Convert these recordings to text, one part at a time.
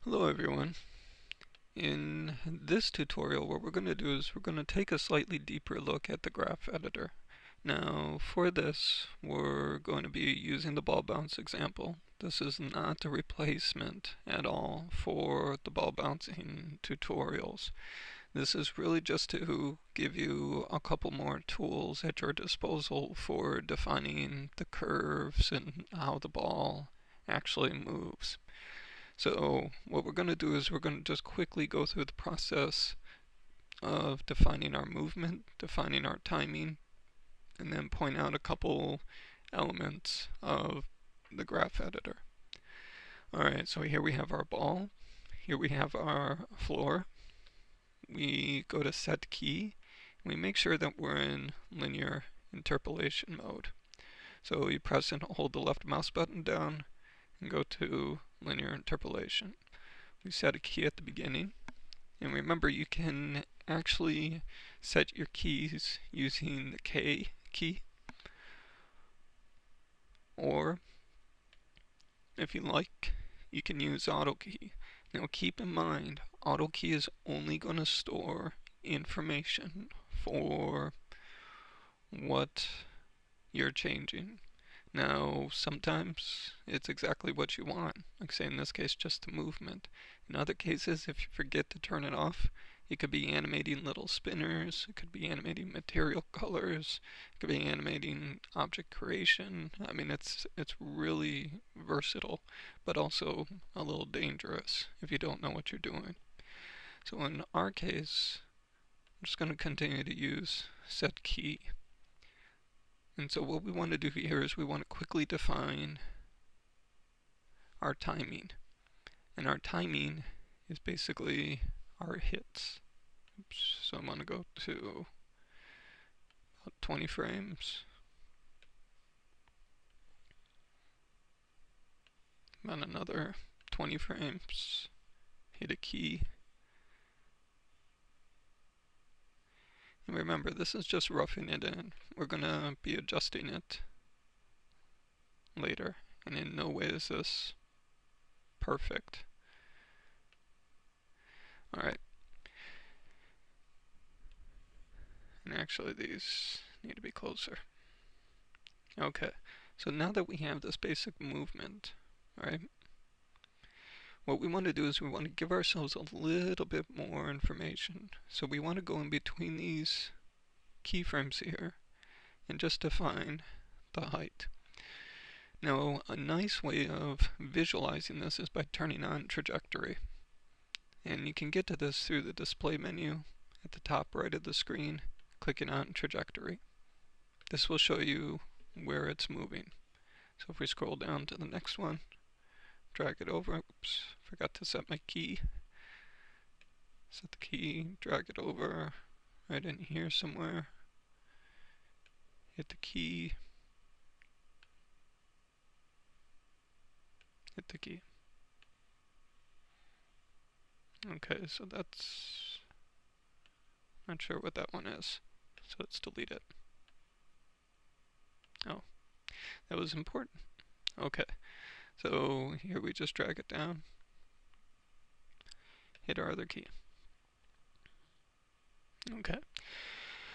Hello everyone. In this tutorial, what we're going to do is we're going to take a slightly deeper look at the graph editor. Now for this, we're going to be using the ball bounce example. This is not a replacement at all for the ball bouncing tutorials. This is really just to give you a couple more tools at your disposal for defining the curves and how the ball actually moves. So what we're going to do is we're going to just quickly go through the process of defining our movement, defining our timing, and then point out a couple elements of the graph editor. Alright, so here we have our ball, here we have our floor. We go to set key, and we make sure that we're in linear interpolation mode. So you press and hold the left mouse button down and go to linear interpolation. We set a key at the beginning, and remember you can actually set your keys using the K key, or if you like, you can use auto key. Now keep in mind, auto key is only going to store information for what you're changing. Now, sometimes it's exactly what you want, like say in this case just the movement. In other cases, if you forget to turn it off, it could be animating little spinners, it could be animating material colors, it could be animating object creation. I mean, it's really versatile, but also a little dangerous if you don't know what you're doing. So in our case, I'm just going to continue to use set key. And so what we want to do here is we want to quickly define our timing. And our timing is basically our hits. Oops, so I'm going to go to about 20 frames. About another 20 frames. Hit a key. And remember, this is just roughing it in. We're going to be adjusting it later. And in no way is this perfect. Alright. And actually these need to be closer. Okay, so now that we have this basic movement, right, what we want to do is we want to give ourselves a little bit more information. So we want to go in between these keyframes here and just define the height. Now, a nice way of visualizing this is by turning on trajectory. And you can get to this through the display menu at the top right of the screen, clicking on trajectory. This will show you where it's moving. So if we scroll down to the next one, drag it over, oops, forgot to set my key. Set the key, drag it over, right in here somewhere. Hit the key. Hit the key. Okay, so that's, not sure what that one is, so let's delete it. Oh, that was important. Okay, so here we just drag it down, hit our other key. Okay,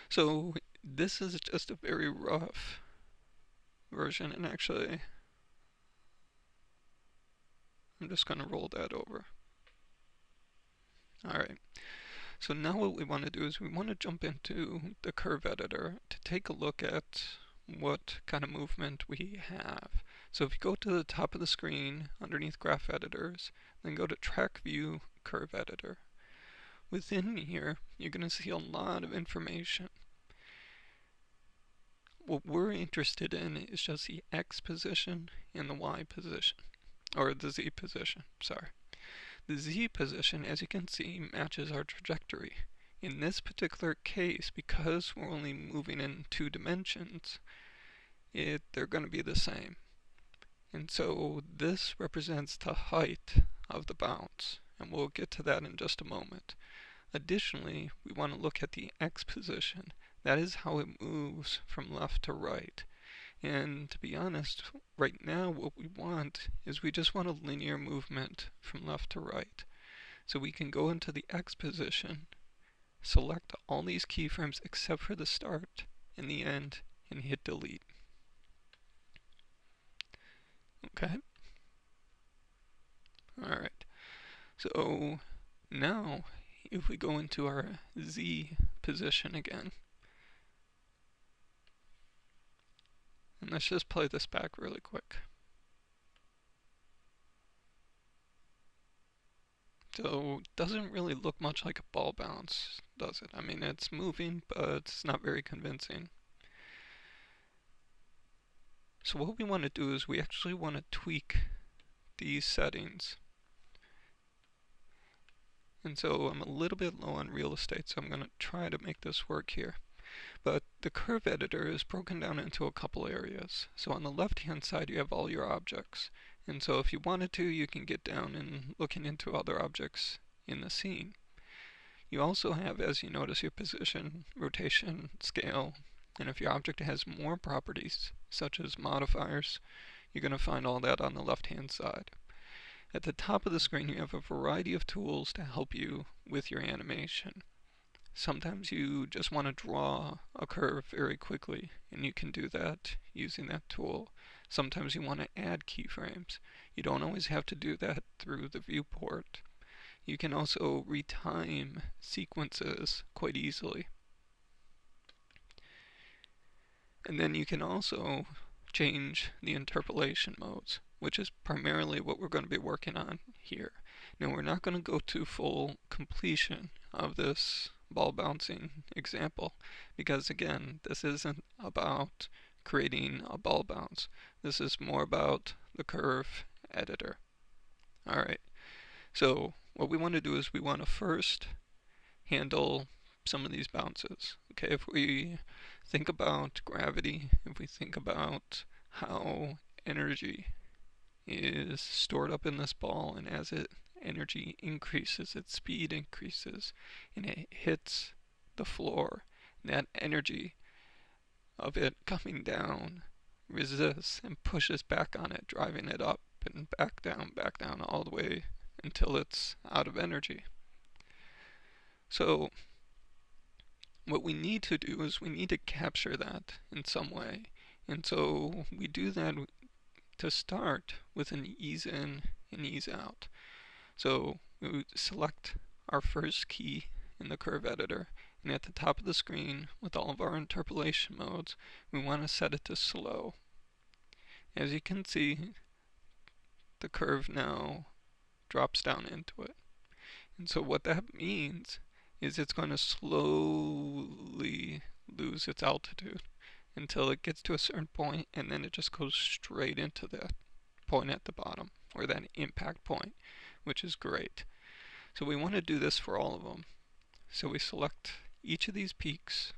so this is just a very rough version, and actually I'm just going to roll that over. Alright, so now what we want to do is we want to jump into the curve editor to take a look at what kind of movement we have. So if you go to the top of the screen underneath graph editors, then go to track view curve editor. Within here, you're going to see a lot of information. What we're interested in is just the X position and the Y position, or the Z position, sorry. The Z position, as you can see, matches our trajectory. In this particular case, because we're only moving in 2 dimensions, they're going to be the same. And so this represents the height of the bounce, and we'll get to that in just a moment. Additionally, we want to look at the X position. That is how it moves from left to right. And to be honest, right now what we want is we just want a linear movement from left to right. So we can go into the X position, select all these keyframes except for the start and the end, and hit delete. Okay? Alright. So now if we go into our Z position again, and let's just play this back really quick. So it doesn't really look much like a ball bounce, does it? I mean, it's moving, but it's not very convincing. So what we want to do is we actually want to tweak these settings. And so I'm a little bit low on real estate, so I'm going to try to make this work here. But the curve editor is broken down into a couple areas. So on the left-hand side, you have all your objects. And so if you wanted to, you can get down and looking into other objects in the scene. You also have, as you notice, your position, rotation, scale, and if your object has more properties, such as modifiers, you're going to find all that on the left-hand side. At the top of the screen, you have a variety of tools to help you with your animation. Sometimes you just want to draw a curve very quickly, and you can do that using that tool. Sometimes you want to add keyframes. You don't always have to do that through the viewport. You can also retime sequences quite easily. And then you can also change the interpolation modes, which is primarily what we're going to be working on here. Now we're not going to go to full completion of this ball bouncing example, because again, this isn't about creating a ball bounce. This is more about the curve editor. Alright, so what we want to do is we want to first handle some of these bounces. Okay, if we think about gravity, if we think about how energy is stored up in this ball, and as energy increases, its speed increases, and it hits the floor, that energy of it coming down resists and pushes back on it, driving it up and back down, all the way until it's out of energy. So what we need to do is we need to capture that in some way. And so we do that to start with an ease in and ease out. So we select our first key in the curve editor, and at the top of the screen with all of our interpolation modes, we want to set it to slow. As you can see, the curve now drops down into it. And so what that means is it's going to slowly lose its altitude until it gets to a certain point, and then it just goes straight into that point at the bottom, or that impact point, which is great. So we want to do this for all of them. So we select each of these peaks.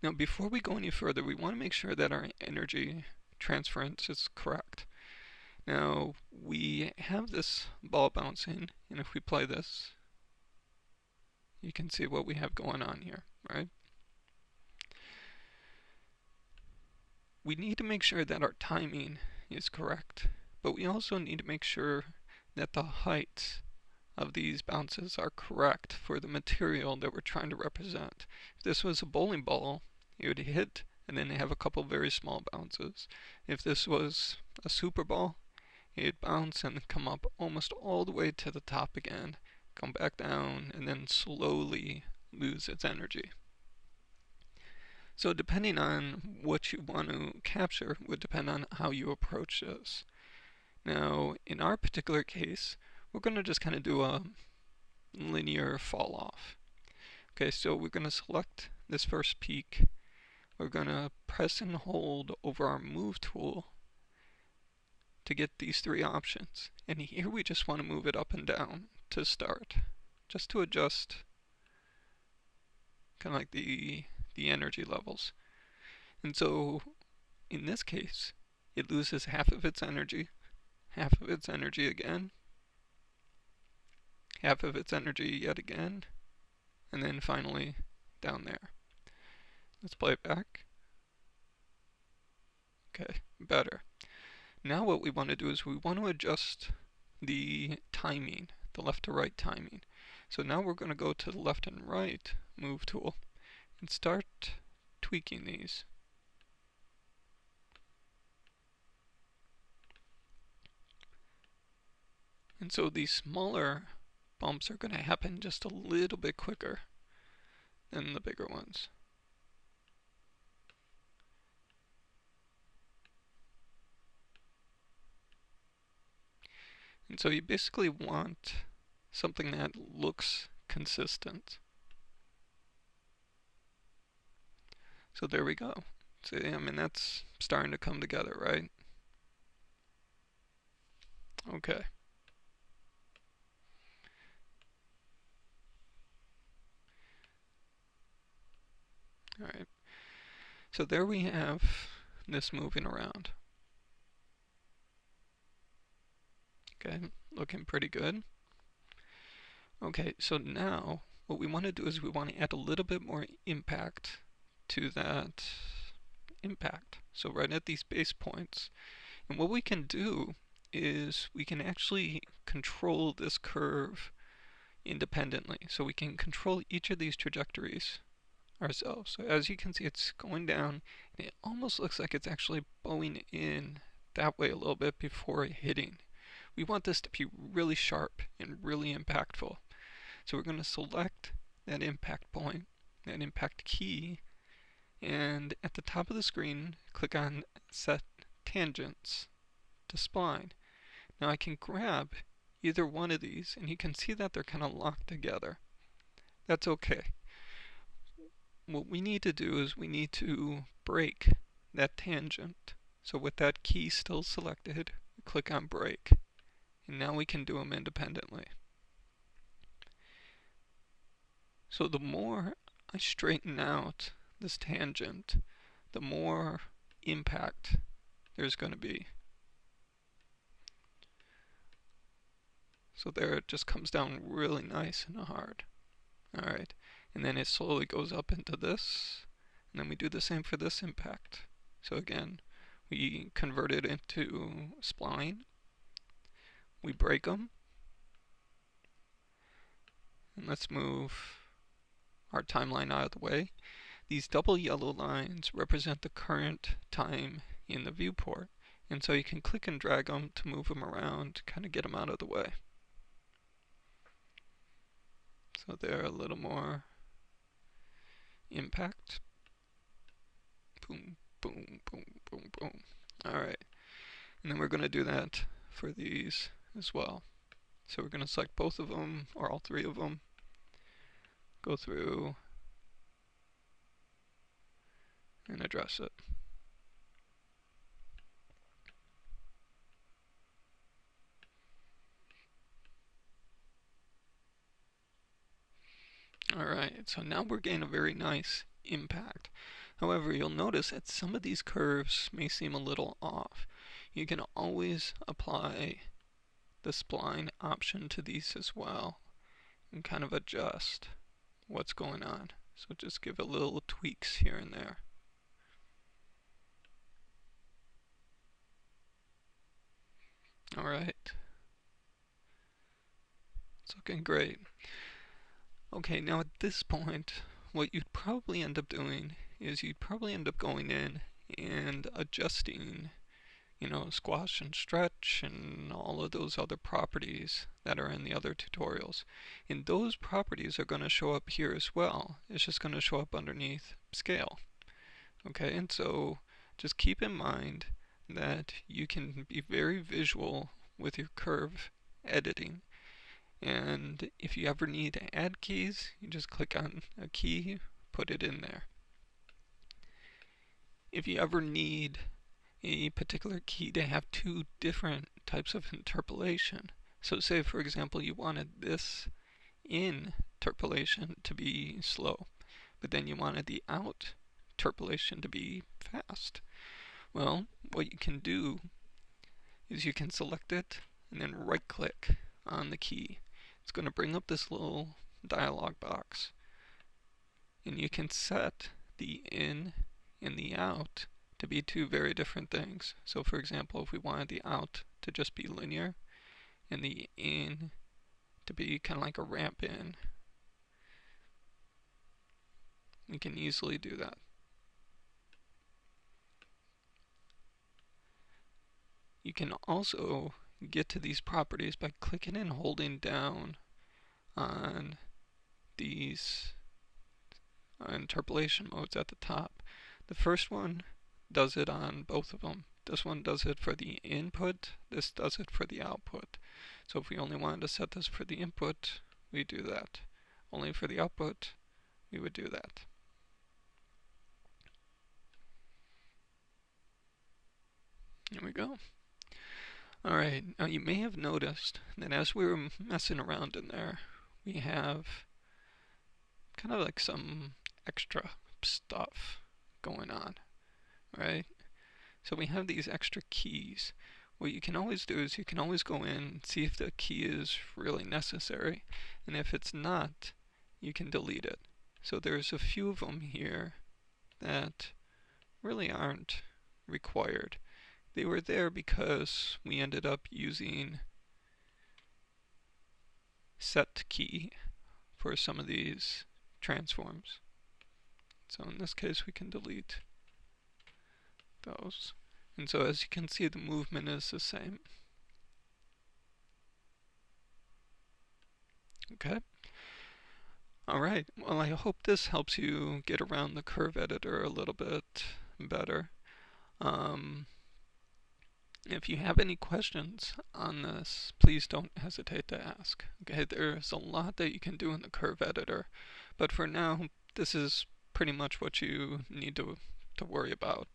Now before we go any further, we want to make sure that our energy transference is correct. Now we have this ball bouncing, and if we play this, you can see what we have going on here, right? We need to make sure that our timing is correct, but we also need to make sure that the heights of these bounces are correct for the material that we're trying to represent. If this was a bowling ball, it would hit and then have a couple very small bounces. If this was a super ball, it'd bounce and come up almost all the way to the top again, come back down, and then slowly lose its energy. So depending on what you want to capture would depend on how you approach this. Now, in our particular case, we're going to just kind of do a linear fall off. Okay, so we're going to select this first peak. We're going to press and hold over our move tool to get these three options. And here we just want to move it up and down to start, just to adjust kind of like the energy levels. And so in this case, it loses half of its energy again, half of its energy yet again, and then finally down there. Let's play it back. Okay, better. Now what we want to do is we want to adjust the timing, the left to right timing. So now we're going to go to the left and right move tool and start tweaking these. And so these smaller bumps are going to happen just a little bit quicker than the bigger ones. And so you basically want something that looks consistent. So there we go. See, I mean, that's starting to come together, right? Okay. Alright. So there we have this moving around. Okay, looking pretty good. Okay, so now what we want to do is we want to add a little bit more impact to that impact. So right at these base points. And what we can do is we can actually control this curve independently. So we can control each of these trajectories ourselves. So as you can see, it's going down, and it almost looks like it's actually bowing in that way a little bit before hitting. We want this to be really sharp and really impactful. So we're going to select that impact point, that impact key, and at the top of the screen, click on Set Tangents to Spline. Now I can grab either one of these, and you can see that they're kind of locked together. That's okay. What we need to do is we need to break that tangent. So with that key still selected, click on break. And now we can do them independently. So the more I straighten out this tangent, the more impact there's going to be. So there it just comes down really nice and hard. Alright, and then it slowly goes up into this, and then we do the same for this impact. So again, we convert it into spline, we break them, and let's move our timeline out of the way. These double yellow lines represent the current time in the viewport, and so you can click and drag them to move them around, kind of get them out of the way. So they're a little more impact. Boom, boom, boom, boom, boom. Alright, and then we're going to do that for these as well. So we're going to select both of them, or all three of them, go through and address it. Alright, so now we're getting a very nice impact. However, you'll notice that some of these curves may seem a little off. You can always apply the spline option to these as well and kind of adjust what's going on. So just give it little tweaks here and there. Alright. It's looking great. Okay, now at this point, what you'd probably end up doing is you'd probably end up going in and adjusting, squash and stretch and all of those other properties that are in the other tutorials. And those properties are going to show up here as well. It's just going to show up underneath scale. Okay, and so just keep in mind that you can be very visual with your curve editing. And if you ever need to add keys, you just click on a key, put it in there. If you ever need a particular key to have two different types of interpolation, so say for example you wanted this interpolation to be slow, but then you wanted the out interpolation to be fast. Well, what you can do is you can select it and then right click on the key. It's going to bring up this little dialog box, and you can set the in and the out to be two very different things. So for example, if we wanted the out to just be linear and the in to be kind of like a ramp in, we can easily do that. You can also get to these properties by clicking and holding down on these interpolation modes at the top. The first one does it on both of them. This one does it for the input, this does it for the output. So if we only wanted to set this for the input, we do that. Only for the output, we would do that. Here we go. Alright, now you may have noticed that as we were messing around in there, we have kind of like some extra stuff going on, right? So we have these extra keys. What you can always do is you can always go in and see if the key is really necessary, and if it's not, you can delete it. So there's a few of them here that really aren't required. They were there because we ended up using set key for some of these transforms. So in this case we can delete those. And so as you can see, the movement is the same. Okay. Alright, well I hope this helps you get around the curve editor a little bit better. If you have any questions on this, please don't hesitate to ask. Okay, there's a lot that you can do in the curve editor, but for now, this is pretty much what you need to worry about.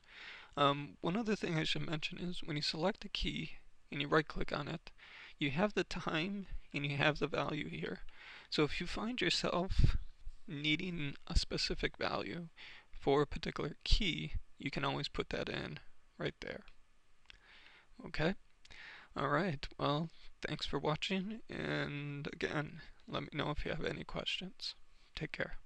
One other thing I should mention is when you select a key and you right click on it, you have the time and you have the value here. So if you find yourself needing a specific value for a particular key, you can always put that in right there. Okay? Alright, well, thanks for watching, and again, let me know if you have any questions. Take care.